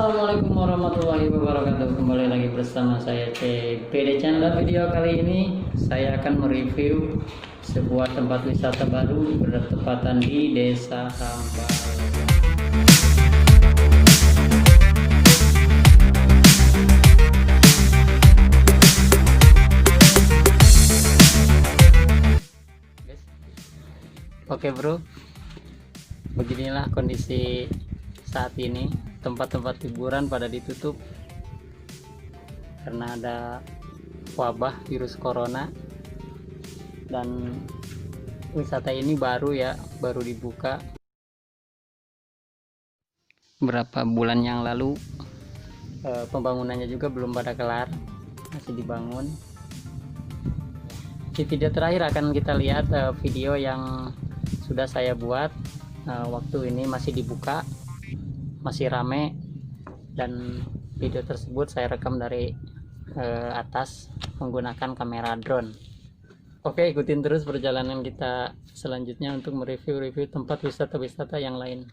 Assalamualaikum warahmatullahi wabarakatuh. Kembali lagi bersama saya CPD Channel. Video kali ini saya akan mereview sebuah tempat wisata baru bertepatan di Desa Hambal. Oke bro, beginilah kondisi saat ini. Tempat-tempat hiburan pada ditutup karena ada wabah virus corona, dan wisata ini baru dibuka berapa bulan yang lalu. Pembangunannya juga belum pada kelar, masih dibangun. Di video terakhir akan kita lihat video yang sudah saya buat waktu ini masih dibuka, masih rame, dan video tersebut saya rekam dari atas menggunakan kamera drone. Oke, ikutin terus perjalanan kita selanjutnya untuk mereview-review tempat wisata-wisata yang lain.